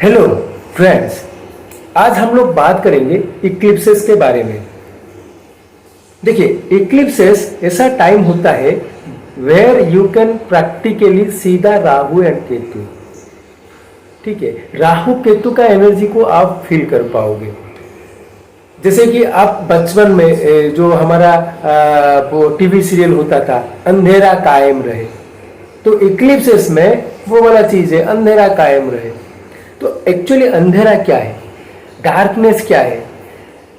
Hello friends, आज हम लोग बात करेंगे इक्लिप्सेस के बारे में। देखिए, इक्लिप्सेस ऐसा टाइम होता है where you can practically see the Rahu and Ketu. ठीक है, राहु केतु का एनर्जी को आप फील कर पाओगे। जैसे कि आप बचपन में जो हमारा वो टीवी सीरियल होता था अंधेरा कायम रहे, तो इक्लिप्सेस में वो वाला चीज है, अंधेरा कायम रहे। तो एक्चुअली अंधेरा क्या है, डार्कनेस क्या है?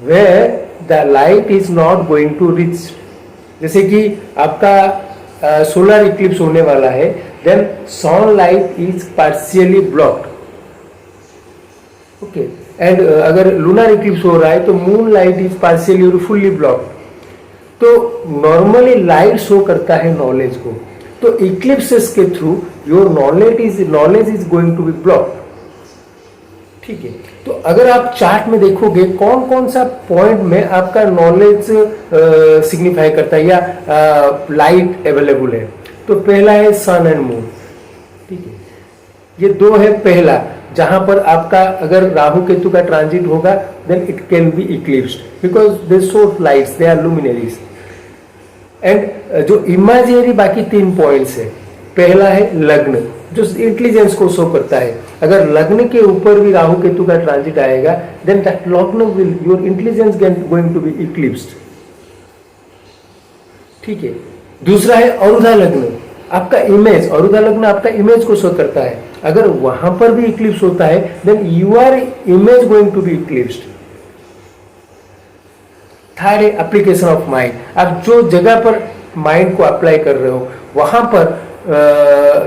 Where the light is not going to reach. जैसे कि आपका सोलर इक्लिप्स होने वाला है, then sunlight is partially blocked. Okay, and अगर लूनर इक्लिप्स हो रहा है तो मून लाइट इज पार्शियली और फुल्ली ब्लॉक्ड। तो नॉर्मली लाइट शो करता है नॉलेज को, तो इक्लिप्सेस के through your knowledge is going to be blocked. ठीक है, तो अगर आप चार्ट में देखोगे कौन कौन सा पॉइंट में आपका नॉलेज सिग्निफाई करता है या लाइट अवेलेबल है, तो पहला है सन एंड मून। ठीक है, ये दो है। पहला जहां पर आपका अगर राहु केतु का ट्रांजिट होगा, then it can be eclipsed because they show lights, they are luminaries. And जो इमेजिनरी बाकी 3 पॉइंट्स है, पहला है लग्न जो इंटेलिजेंस को शो करता है। अगर लग्न के ऊपर भी राहु केतु का ट्रांजिट आएगा, then that lagna will your intelligence going to be eclipsed. ठीक है, दूसरा है अरुधा लग्न, आपका इमेज, अरुधा लग्न आपका इमेज को शो करता है। अगर वहां पर भी इक्लिप्स होता है, then you are image going to be eclipsed. Third है एप्लीकेशन ऑफ माइंड, आप जो जगह पर माइंड को अप्लाई कर रहे हो वहां पर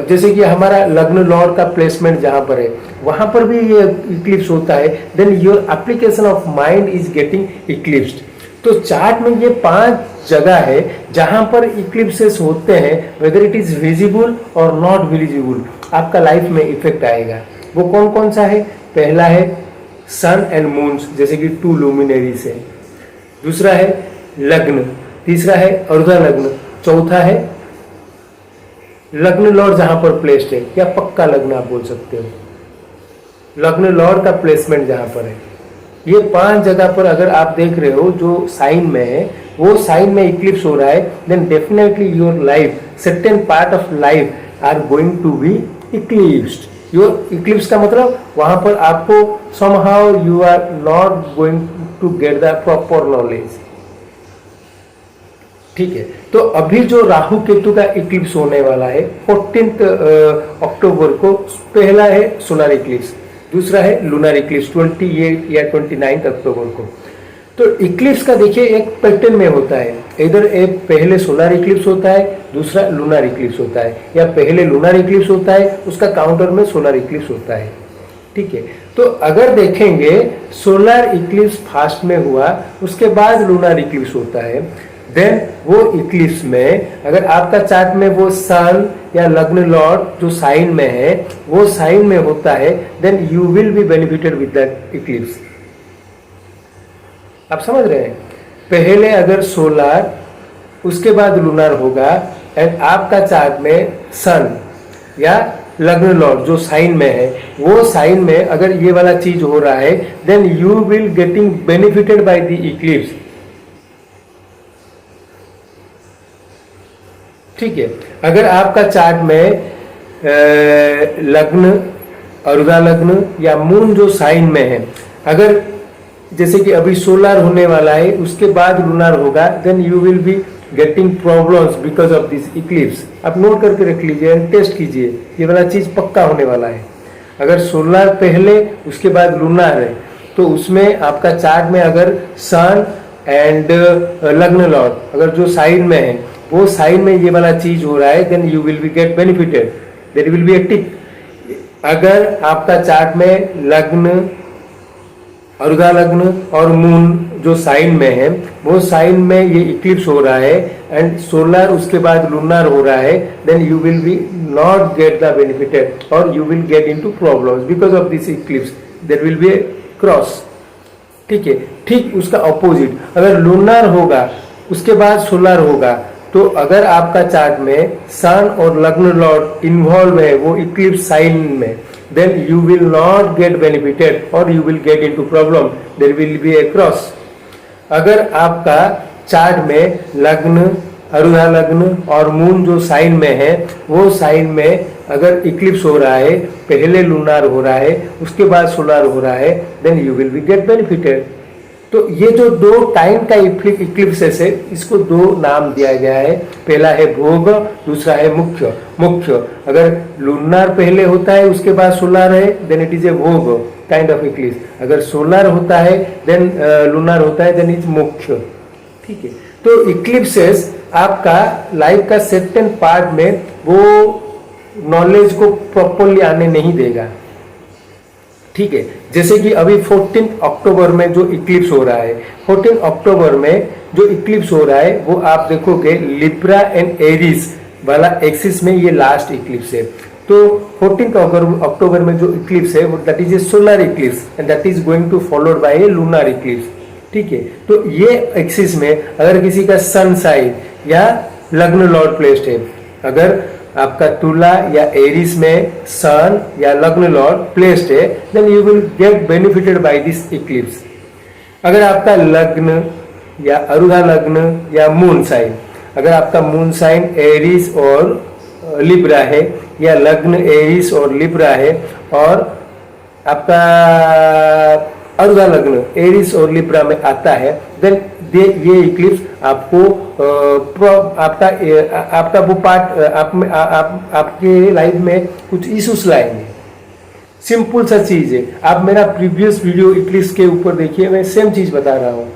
जैसे कि हमारा लग्न लॉर्ड का प्लेसमेंट जहां पर है, वहां पर भी ये इक्लिप्स होता है, then your application of mind is getting eclipsed. तो चार्ट में ये 5 जगह है जहां पर इक्लिप्सेस होते हैं, वेदर इट इज विजिबल और नॉट विजिबल, आपका लाइफ में इफेक्ट आएगा। वो कौन कौन सा है? पहला है सन एंड मून, जैसे कि 2 लुमिनरीज है। दूसरा है लग्न, तीसरा है अर्धा लग्न, चौथा है लग्न लॉर्ड जहां पर प्लेस्ड है, या पक्का लग्न आप बोल सकते हो, लग्न लॉर्ड का प्लेसमेंट जहां पर है। ये 5 जगह पर अगर आप देख रहे हो जो साइन में है, वो साइन में इक्लिप्स हो रहा है, then definitely your life, certain part of life are going to be eclipsed. Your eclipse का मतलब वहां पर आपको somehow you are not going to get the proper knowledge. ठीक है, तो अभी जो राहु केतु का इक्लिप्स होने वाला है 14 अक्टूबर को, पहला है सोलर इक्लिप्स, दूसरा है लूनर इक्लिप्स 28 या 29 अक्टूबर को। तो इक्लिप्स का देखिए एक पैटर्न में होता है, इधर एक पहले सोलर इक्लिप्स होता है, दूसरा लूनर इक्लिप्स होता है, या पहले लूनर इक्लिप्स होता है, उसका काउंटर में सोलर इक्लिप्स होता है। ठीक है, तो अगर देखेंगे सोलर इक्लिप्स फास्ट में हुआ, उसके बाद लूनर इक्लिप्स होता है, देन वो इक्लिप्स में अगर आपका चार्ट में वो सन या लग्न लॉर्ड जो साइन में है वो साइन में होता है, then you will be benefited with that eclipse. आप समझ रहे हैं? पहले अगर सोलर, उसके बाद लूनर होगा, एंड आपका चार्ट में सन या लग्न लॉर्ड जो साइन में है, वो साइन में अगर ये वाला चीज हो रहा है, then you will getting benefited by the eclipse. ठीक है, अगर आपका चार्ट में लग्न, अर्धा लग्न या मून जो साइन में है, अगर जैसे कि अभी सोलर होने वाला है, उसके बाद लूनर होगा, then you will be getting problems because of this eclipse. आप नोट करके रख लीजिए एंड टेस्ट कीजिए, ये वाला चीज पक्का होने वाला है। अगर सोलर पहले उसके बाद लूनर है, तो उसमें आपका चार्ट में अगर सन एंड लग्न लॉर्ड अगर जो साइन में है, वो साइन में ये वाला चीज हो रहा है, then you will be get benefited, there will be a tick. अगर आपका चार्ट में लग्न, अर्धा लग्न और मून जो साइन में है, वो साइन में ये इक्लिप्स हो रहा है, एंड सोलर उसके बाद लूनर हो रहा है, then you will be not get the benefited और you will get into problems because of this eclipse, there will be a cross. ठीक है, ठीक उसका ऑपोजिट अगर लूनर होगा उसके बाद सोलर होगा, तो अगर आपका चार्ट में सन और लग्न लॉर्ड इन्वॉल्व है वो इक्लिप्स साइन में, then you will not get benefited or you will get into problem. There will be a cross. अगर आपका चार्ट में लग्न, अरुधा लग्न और मून जो साइन में है, वो साइन में अगर इक्लिप्स हो रहा है, पहले लूनार हो रहा है, उसके बाद सोलार हो रहा है, then you will be get benefited. तो ये जो दो टाइम का इक्लिप्सेस है, इसको दो नाम दिया गया है. पहला है भोग, दूसरा है मुख्य. मुख्य अगर लूनार पहले होता है उसके बाद सोलार है, देन इट इज ए भोग काइंड ऑफ इक्लिप्स. अगर सोलार होता है देन लूनार होता है, देन इज मुख्य. ठीक है. तो इक्लिप्सेस आपका लाइफ का सर्टेन पार्ट में वो नॉलेज को प्रॉपरली आने नहीं देगा. ठीक है. जैसे कि अभी 14 अक्टूबर में जो इक्लिप्स हो रहा है, 14 अक्टूबर में जो इक्लिप्स हो रहा है, वो आप देखोगे लिब्रा एंड एरीज वाला एक्सिस में ये लास्ट इक्लिप्स है. तो 14 अक्टूबर में जो इक्लिप्स है वो that is a solar eclipse and that is going to followed by a lunar eclipse. ठीक है. तो ये एक्सिस में अगर किसी का सन साइन या लग्न लॉर्ड प्लेस्ड है, अगर आपका तुला या एरिस में सन या लग्न लॉर्ड प्लेस्ड है, then you will get benefited by this eclipse. अगर आपका लग्न या अरुधा लग्न या मून साइन, अगर आपका मून साइन एरिस और लिब्रा है या लग्न एरिस और लिब्रा है और आपका अरुधा लग्न एरिस और लिब्रा में आता है, देन ये इक्लिप्स आपको आपका वो पार्ट आपके लाइफ में कुछ इश्यूज लाएंगे. सिंपल सा चीज है. आप मेरा प्रीवियस वीडियो इक्लिप्स के ऊपर देखिए, मैं सेम चीज बता रहा हूँ.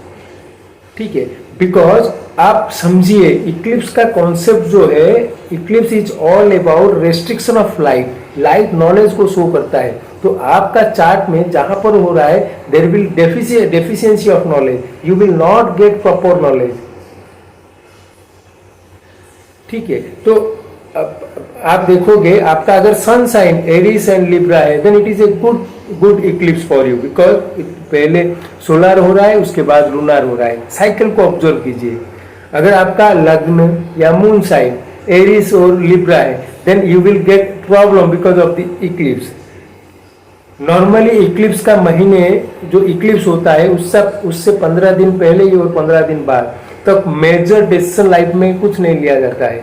ठीक है. बिकॉज आप समझिए इक्लिप्स का कॉन्सेप्ट जो है, Eclipse is all about restriction of light. Light knowledge को शो करता है. तो आपका चार्ट में जहां पर हो रहा है, there will deficiency of knowledge, you will not get proper knowledge. ठीक है. तो आप देखोगे आपका अगर sun sign Aries and Libra है, then it is a good eclipse for you, because पहले सोलर हो रहा है उसके बाद लूनार हो रहा है. साइकिल को ऑब्जर्व कीजिए. अगर आपका लग्न या मून साइन एरिस और लिब्रा है, then you will get problem because of the eclipse. Normally eclipse का महीने जो इक्लिप्स होता है उससे 15 दिन पहले ही और 15 दिन बाद तक मेजर डिसीजन लाइफ में कुछ नहीं लिया जाता है,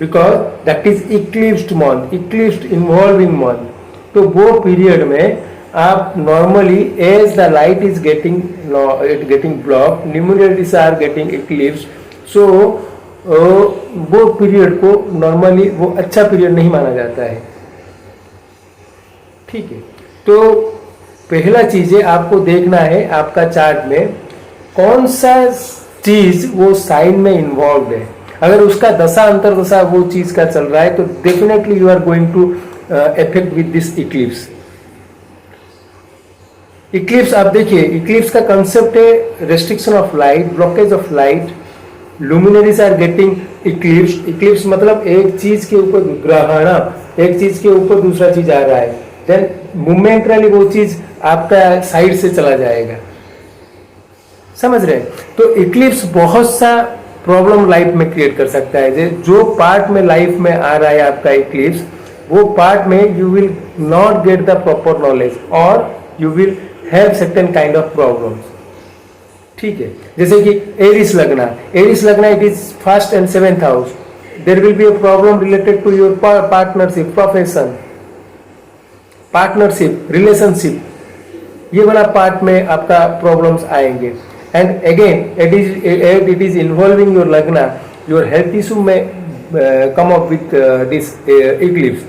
because that is eclipsed month, eclipsed involving month. तो वो पीरियड में आप normally as the light is getting block, luminarities are getting eclipse, so वो पीरियड को नॉर्मली वो अच्छा पीरियड नहीं माना जाता है. ठीक है. तो पहला चीज है आपको देखना है आपका चार्ट में कौन सा चीज वो साइन में इन्वॉल्व है. अगर उसका दशा अंतरदशा वो चीज का चल रहा है, तो definitely you are going to affect with this eclipse. Eclipse आप देखिए, इक्लिप्स का कंसेप्ट है restriction of light, blockage of light, luminaries are getting eclipse. Eclipse मतलब एक चीज के ऊपर ग्रहण, एक चीज के ऊपर दूसरा चीज आ रहा है, देन मोमेंटली वो चीज आपका साइड से चला जाएगा. समझ रहे हैं. तो इक्लिप्स बहुत सा प्रॉब्लम लाइफ में क्रिएट कर सकता है. जो पार्ट में लाइफ में आ रहा है आपका इक्लिप्स, वो पार्ट में you will not get the proper knowledge और you will have certain kind of problems. ठीक है. जैसे कि Aries lagna it is first and 7th house. There will be a problem related to your partnership, profession, partnership, relationship, ये वाला part में आपका problems आएंगे. And again it is involving your lagna, your health issue में come up with this eclipse.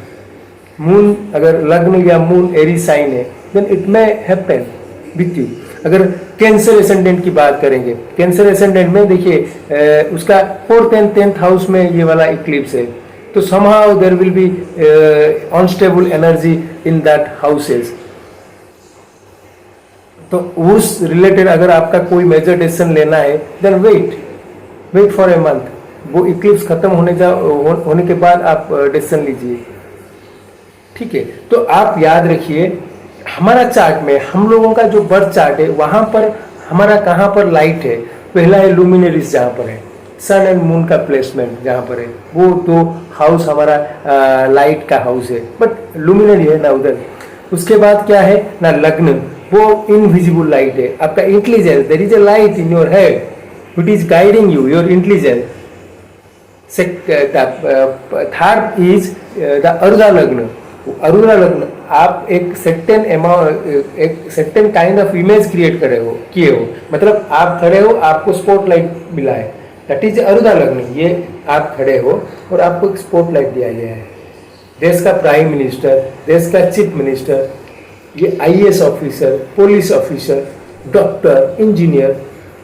Moon अगर लग्न या moon Aries sign है, then it may happen with you. अगर कैंसर एसेंडेंट की बात करेंगे, कैंसर एसेंडेंट में देखिए उसका 4th and 10th हाउस में ये वाला इक्लिप्स है, तो somehow there will be unstable energy in that houses. तो उस रिलेटेड अगर आपका कोई मेजर डिसीजन लेना है, then wait for a month. वो इक्लिप्स खत्म होने के बाद आप डिसीजन लीजिए. ठीक है. तो आप याद रखिए हमारा चार्ट में, हम लोगों का जो बर्थ चार्ट है, वहां पर हमारा कहाँ पर लाइट है. पहला है लुमिनरीज, जहाँ पर है सन एंड मून का प्लेसमेंट, जहाँ पर है वो 2 हाउस हमारा लाइट का हाउस है, बट लुमिनरी है ना उधर. उसके बाद क्या है ना, लग्न, वो इनविजिबल लाइट है, आपका intelligence, there is a light in your head which is guiding you, your intelligence. Third is the Aruda lagna. Aruda lagna, आप एक सर्टेन अमाउंट, एक certain kind of image create किए हो, मतलब आप खड़े हो, आपको स्पॉटलाइट मिला है, दैट इज अरुदा लग्न। ये आप खड़े हो और आपको एक स्पॉटलाइट दिया गया है, देश का प्राइम मिनिस्टर, देश का चीफ मिनिस्टर, ये IAS officer, police officer, doctor, engineer,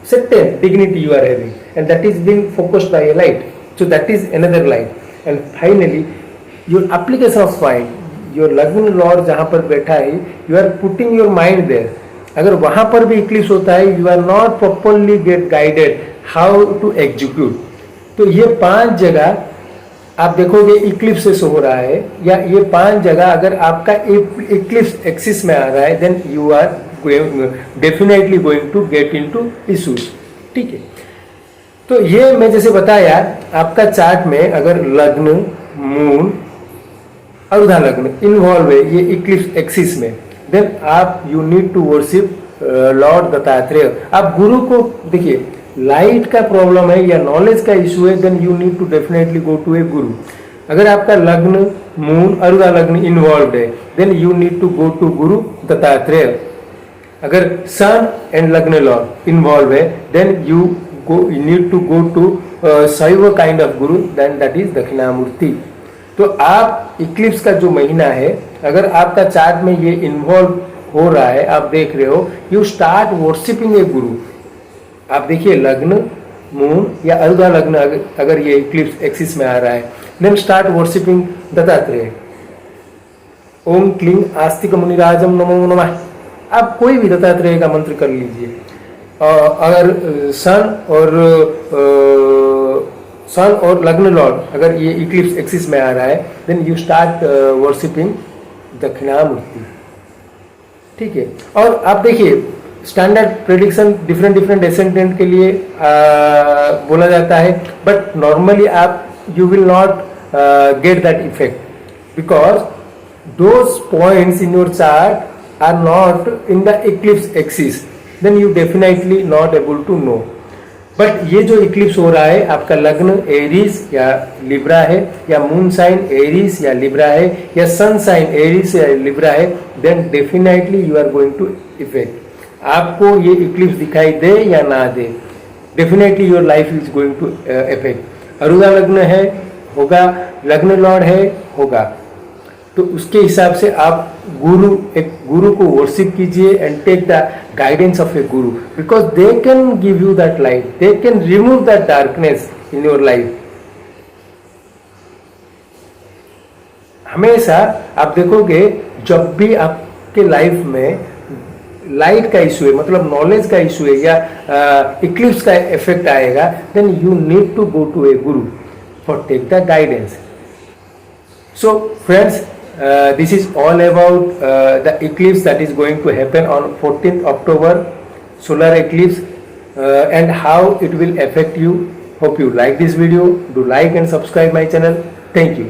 certain dignity you are having, and that is being focused by a light, so that is another light. And finally your application of mind, your lagna lord जहाँ पर बैठा है, you are putting your mind there. अगर वहाँ पर भी eclipse होता है, you are not properly get guided how to execute. तो ये 5 जगह आप देखोगे इक्लिप्स हो रहा है, या ये 5 जगह अगर आपका इक्लिप्स एक्सिस में आ रहा है, then you are definitely going to get into issues. ठीक है, तो ये मैं जैसे बताया, आपका चार्ट में अगर लग्न, मून, अरुधा लग्न इन्वॉल्व है ये इक्लिप्स एक्सिस में, देन आप you need to worship lord Dattatreya. आप गुरु को देखिए, लाइट का प्रॉब्लम है या नॉलेज का इशू है, then you need to definitely go to a guru. अगर आपका लग्न, मून, अरुधा लग्न इन्वॉल्व है, then you need to go to guru Dattatreya. अगर sun and lagna lord involve है, then you need to go to Shaiva kind of guru, then that is Dakshinamurthy. तो आप इक्लिप्स का जो महीना है, अगर आपका चार्ट में ये इन्वॉल्व हो रहा है, आप देख रहे हो, यू स्टार्ट वर्शिपिंग ए गुरु। आप देखिए लग्न, मून या अरुधा लग्न अगर ये इक्लिप्स एक्सिस में आ रहा है, देन स्टार्ट वर्शिपिंग दत्तात्रेय। ओम क्लीं आस्तिक मुनिराजम नमो नमः। आप कोई भी दत्तात्रेय का मंत्र कर लीजिए। अगर सन और लग्न लॉर्ड अगर ये इक्लिप्स एक्सिस में आ रहा है, then you start worshipping Dakshinamurthy. ठीक है, और आप देखिए स्टैंडर्ड प्रेडिक्शन डिफरेंट एसेंडेंट के लिए बोला जाता है, बट नॉर्मली आप you will not get that effect because those points in your chart are not in the eclipse axis, then you definitely not able to know. But ये जो Eclipse हो रहा है, आपका लग्न एरीज या लिब्रा है, या मून साइन एरीज या लिब्रा है, या सन साइन एरीज या लिब्रा है, then definitely you are going to affect. आपको ये इक्लिप्स दिखाई दे या ना दे, definitely your life is going to affect. अरुदा लग्न है, होगा, लग्न लॉर्ड है, होगा। तो उसके हिसाब से आप एक गुरु को वर्शिप कीजिए and take the guidance of a guru, because they can give you that light, they can remove that darkness in your life. हमेशा आप देखोगे जब भी आपके लाइफ में लाइट का इशू है, मतलब नॉलेज का इशू है या इक्लिप्स का इफेक्ट आएगा, then you need to go to a guru for take the guidance. So friends, this is all about the eclipse that is going to happen on 14th October, solar eclipse, and how it will affect you. Hope you like this video. Do like and subscribe my channel. Thank you.